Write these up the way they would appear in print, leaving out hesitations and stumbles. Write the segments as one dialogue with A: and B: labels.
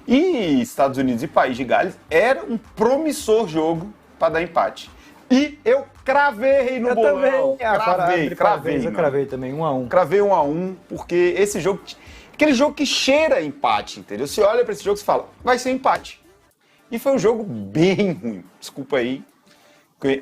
A: E Estados Unidos e País de Gales era um promissor jogo para dar empate. E eu cravei no bolão.
B: Eu cravei também, 1-1.
A: Cravei 1-1, porque esse jogo... Aquele jogo que cheira empate, entendeu? Você olha para esse jogo e fala, vai ser empate. E foi um jogo bem ruim. Desculpa aí.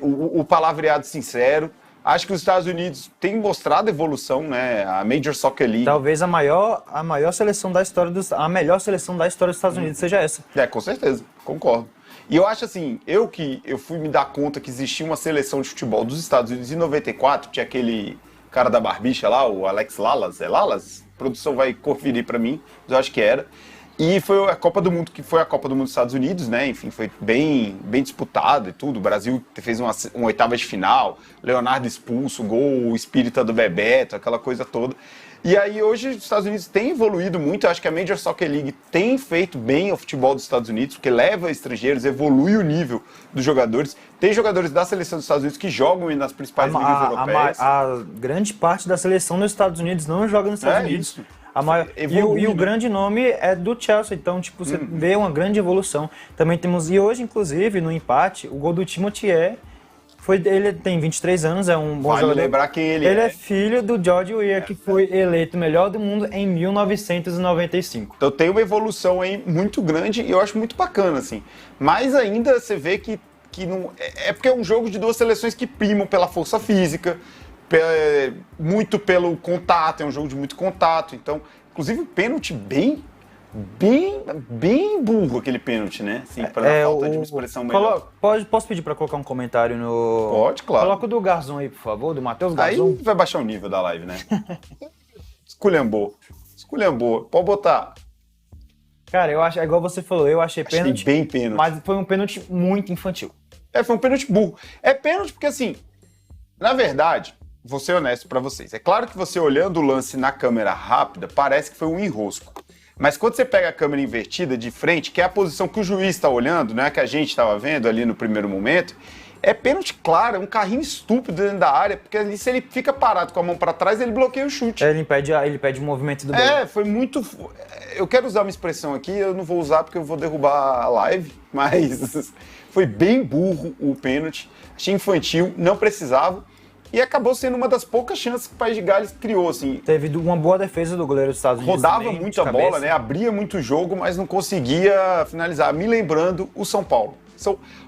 A: O palavreado sincero. Acho que os Estados Unidos têm mostrado evolução, né? A Major Soccer League.
B: Talvez a maior seleção da história a melhor seleção da história dos Estados Unidos seja essa.
A: Com certeza. Concordo. E eu acho assim, eu fui me dar conta que existia uma seleção de futebol dos Estados Unidos em 94, tinha aquele cara da barbicha lá, o Alex Lalas, é Lalas? A produção vai conferir pra mim, mas eu acho que era. E foi a Copa do Mundo, que foi a Copa do Mundo dos Estados Unidos, né? Enfim, foi bem disputado e tudo. O Brasil fez uma oitava de final, Leonardo expulso, gol espírita do Bebeto, aquela coisa toda. E aí hoje os Estados Unidos têm evoluído muito. Eu acho que a Major Soccer League tem feito bem ao futebol dos Estados Unidos, porque leva estrangeiros, evolui o nível dos jogadores. Tem jogadores da seleção dos Estados Unidos que jogam nas principais ligas europeias.
B: A grande parte da seleção dos Estados Unidos não joga nos Estados Unidos.
A: Isso.
B: E o grande nome é do Chelsea, então tipo, você vê uma grande evolução. Também temos, e hoje inclusive no empate, o gol do Timothy ele tem 23 anos, é um bom jogador.
A: Lembrar quem ele é.
B: Ele é filho do George Weah, que foi eleito melhor do mundo em 1995.
A: Então tem uma evolução aí muito grande e eu acho muito bacana, assim. Mas ainda você vê que não... É porque é um jogo de duas seleções que primam pela força física, muito pelo contato, é um jogo de muito contato. Então, inclusive o pênalti bem burro, aquele pênalti, né? Assim, pra falta de uma expressão melhor.
B: Posso pedir pra colocar um comentário no...
A: Pode, claro.
B: Coloca o do Garzon aí, por favor, do Matheus Garzon.
A: Aí vai baixar o nível da live, né? Esculhambou. Pode botar.
B: Cara, eu acho, igual você falou, eu achei pênalti.
A: Bem pênalti.
B: Mas foi um pênalti muito infantil.
A: Foi um pênalti burro. É pênalti porque, assim, na verdade, vou ser honesto pra vocês. É claro que você olhando o lance na câmera rápida, parece que foi um enrosco. Mas quando você pega a câmera invertida de frente, que é a posição que o juiz está olhando, não é que a gente estava vendo ali no primeiro momento, é pênalti claro, é um carrinho estúpido dentro da área, porque ali se ele fica parado com a mão para trás, ele bloqueia o chute.
B: Ele impede o movimento do Bale.
A: Foi muito... Eu quero usar uma expressão aqui, eu não vou usar porque eu vou derrubar a live, mas foi bem burro o pênalti, achei infantil, não precisava. E acabou sendo uma das poucas chances que o País de Gales criou, assim.
B: Teve uma boa defesa do goleiro dos Estados Unidos.
A: Rodava muito a bola, né? Abria muito o jogo, mas não conseguia finalizar. Me lembrando o São Paulo.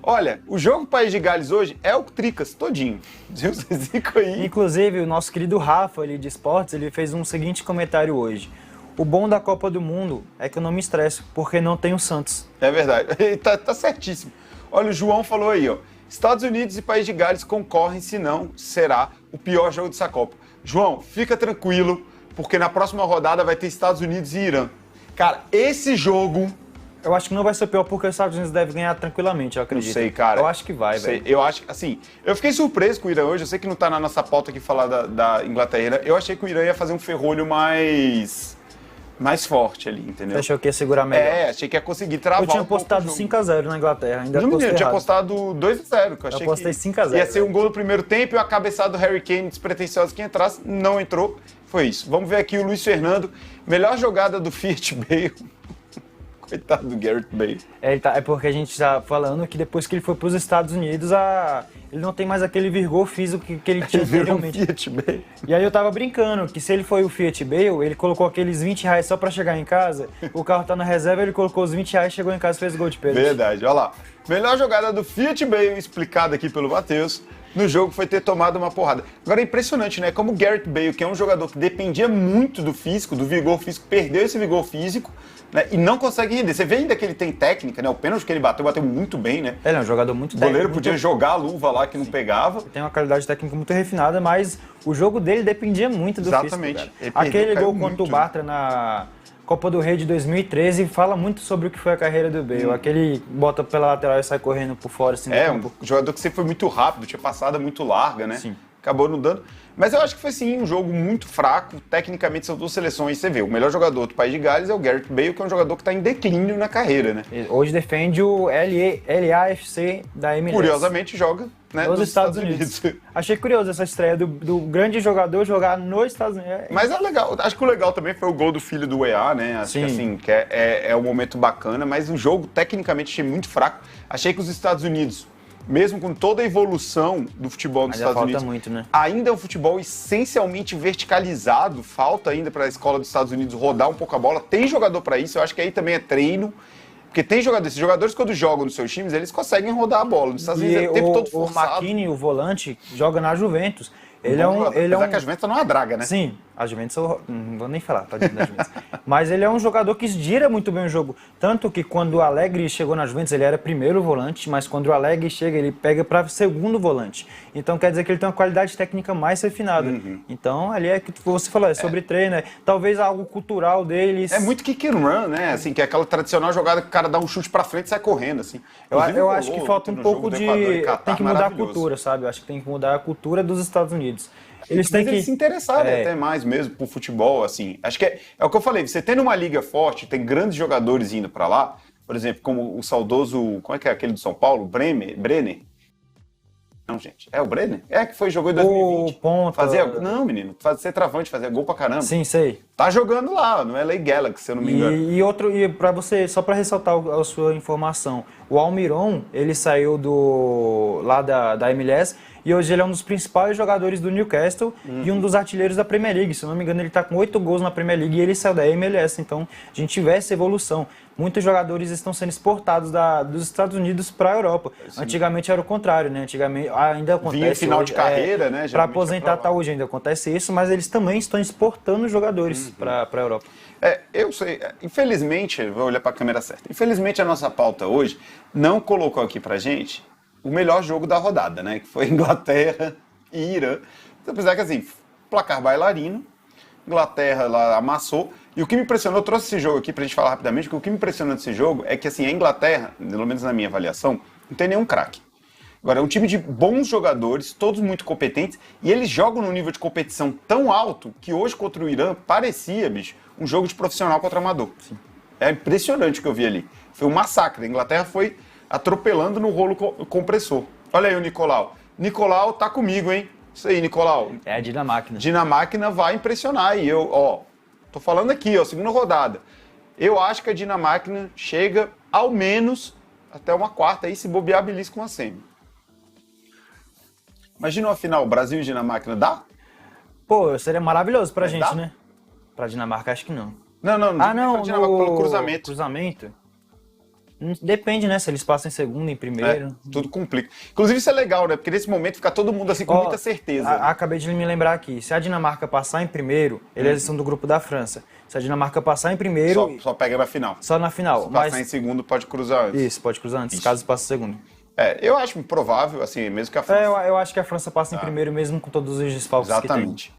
A: Olha, o jogo País de Gales hoje é o Tricas todinho. Vocês ficam aí.
B: Inclusive, o nosso querido Rafa ali de esportes, ele fez um seguinte comentário hoje. O bom da Copa do Mundo é que eu não me estresso, porque não tem o Santos.
A: É verdade. Tá certíssimo. Olha, o João falou aí, ó. Estados Unidos e País de Gales concorrem, senão será o pior jogo dessa Copa. João, fica tranquilo, porque na próxima rodada vai ter Estados Unidos e Irã. Cara, esse jogo...
B: Eu acho que não vai ser pior, porque os Estados Unidos devem ganhar tranquilamente, eu acredito.
A: Não sei, cara.
B: Eu acho que vai, velho.
A: Eu acho, assim, eu fiquei surpreso com o Irã hoje, eu sei que não tá na nossa pauta aqui falar da Inglaterra. Eu achei que o Irã ia fazer um ferrolho mais forte ali, entendeu?
B: Você achou que ia segurar melhor?
A: Achei que ia conseguir travar.
B: Eu tinha apostado 5x0 na Inglaterra, ainda postei
A: Eu tinha apostado 2x0, que eu achei
B: eu apostei 5x0.
A: Ia ser um gol no primeiro tempo e uma cabeçada do Harry Kane despretensiosa que entrasse, não entrou. Foi isso. Vamos ver aqui o Luiz Fernando, melhor jogada do Fiat Bale. Coitado do Gareth Bale.
B: É porque a gente está falando que depois que ele foi para os Estados Unidos, ele não tem mais aquele vigor físico que ele tinha anteriormente.
A: Fiat Bale.
B: E aí eu tava brincando que se ele foi o Fiat Bale, ele colocou aqueles R$20 só para chegar em casa, o carro tá na reserva, ele colocou os R$20, chegou em casa e fez gol de pênalti.
A: Verdade, olha lá. Melhor jogada do Fiat Bale, explicada aqui pelo Matheus, no jogo foi ter tomado uma porrada. Agora é impressionante, né? Como o Gareth Bale, que é um jogador que dependia muito do físico, do vigor físico, perdeu esse vigor físico, né? E não consegue render. Você vê ainda que ele tem técnica, né? O pênalti que ele bateu muito bem, né?
B: Ele é um jogador muito técnico.
A: O goleiro podia jogar a luva lá que não pegava.
B: Ele tem uma qualidade técnica muito refinada, mas o jogo dele dependia muito do
A: Exatamente.
B: físico. Aquele gol contra o Bartra na Copa do Rei de 2013 fala muito sobre o que foi a carreira do Bale. Aquele bota pela lateral e sai correndo por fora. Assim,
A: um jogador que sempre foi muito rápido, tinha passada muito larga, né?
B: Sim.
A: acabou não dando. Mas eu acho que foi sim um jogo muito fraco. Tecnicamente são duas seleções. Você vê, o melhor jogador do País de Gales é o Gareth Bale, que é um jogador que está em declínio na carreira, né?
B: Hoje defende o LAFC da MLS.
A: Curiosamente joga, né,
B: nos Estados Unidos. Achei curioso essa estreia do grande jogador jogar nos Estados Unidos.
A: Mas é legal. Acho que o legal também foi o gol do filho do EA, né? Acho que assim, que é um momento bacana, mas o jogo tecnicamente achei muito fraco. Achei que os Estados Unidos, mesmo com toda a evolução do futebol nos Estados Unidos,
B: muito, né?
A: ainda é um futebol essencialmente verticalizado. Falta ainda para a escola dos Estados Unidos rodar um pouco a bola. Tem jogador para isso, eu acho que aí também é treino. Porque tem jogadores, esses jogadores quando jogam nos seus times, eles conseguem rodar a bola. Nos Estados Unidos é o tempo todo forçado.
B: O McKinney, o volante, joga na Juventus.
A: Apesar que a Juventus não é uma draga, né?
B: Sim, a Juventus, não vou nem falar, tadinho da Juventus. Mas ele é um jogador que gira muito bem o jogo. Tanto que quando o Allegri chegou na Juventus, ele era primeiro volante, mas quando o Allegri chega, ele pega para segundo volante. Então quer dizer que ele tem uma qualidade técnica mais refinada. Então ali é que você falou, é sobre treino, talvez algo cultural deles.
A: É muito kick and run, né? Assim, que é aquela tradicional jogada que o cara dá um chute pra frente e sai correndo, assim.
B: Eu acho que falta um pouco de... Tem que mudar a cultura, sabe? Eu acho que tem que mudar a cultura dos Estados Unidos. Eles têm que
A: se interessarem até mais mesmo por futebol, assim. Acho que é o que eu falei, você tendo uma liga forte, tem grandes jogadores indo pra lá, por exemplo, como o saudoso, como é que é aquele do São Paulo? Brenner? Não, gente. É o Brenner? É, que jogou em 2020.
B: Ponta.
A: Não, menino. Ser travante, fazer gol pra caramba.
B: Sim, sei.
A: Tá jogando lá, no LA Galaxy, se eu não me engano.
B: E para você, só para ressaltar a sua informação, o Almiron, ele saiu lá da MLS e hoje ele é um dos principais jogadores do Newcastle e um dos artilheiros da Premier League. Se eu não me engano, ele tá com 8 gols na Premier League e ele saiu da MLS. Então, a gente vê essa evolução. Muitos jogadores estão sendo exportados dos Estados Unidos para a Europa. Sim. Antigamente era o contrário, né? Antigamente ainda acontece.
A: Vinha final de carreira, né?
B: Para aposentar tá hoje ainda acontece isso, mas eles também estão exportando jogadores para a Europa.
A: Eu sei. Infelizmente, vou olhar para a câmera certa. Infelizmente a nossa pauta hoje não colocou aqui pra gente o melhor jogo da rodada, né? Que foi Inglaterra e Irã. Apesar que assim, placar bailarino, Inglaterra lá amassou. E o que me impressionou, eu trouxe esse jogo aqui pra gente falar rapidamente, porque o que me impressionou desse jogo é que assim, a Inglaterra, pelo menos na minha avaliação, não tem nenhum craque. Agora, é um time de bons jogadores, todos muito competentes, e eles jogam num nível de competição tão alto que hoje contra o Irã parecia, bicho, um jogo de profissional contra amador. Sim. É impressionante o que eu vi ali. Foi um massacre. A Inglaterra foi atropelando no rolo compressor. Olha aí o Nicolau. Nicolau tá comigo, hein? Isso aí, Nicolau.
B: É a Dinamáquina.
A: Dinamáquina vai impressionar. E tô falando aqui, segunda rodada. Eu acho que a Dinamáquina chega, ao menos, até uma quarta, aí se bobear, belisca uma semi. Imagina uma final, Brasil e Dinamáquina, dá?
B: Pô, seria maravilhoso pra gente,
A: dá?
B: Né? Pra Dinamarca, acho que não.
A: Não.
B: Não,
A: pelo cruzamento.
B: Cruzamento? Depende, né? Se eles passam em segundo, em primeiro.
A: Tudo complica. Inclusive isso é legal, né? Porque nesse momento fica todo mundo assim com muita certeza.
B: Acabei de me lembrar aqui. Se a Dinamarca passar em primeiro, eles são do grupo da França. Se a Dinamarca passar em primeiro...
A: Só pega na final.
B: Só na final.
A: Se passar em segundo, pode cruzar antes.
B: Isso, pode cruzar antes, caso passe em segundo.
A: Eu acho provável, assim, mesmo que a França...
B: Eu acho que a França passa em primeiro mesmo com todos os desfalques que tem.
A: Exatamente.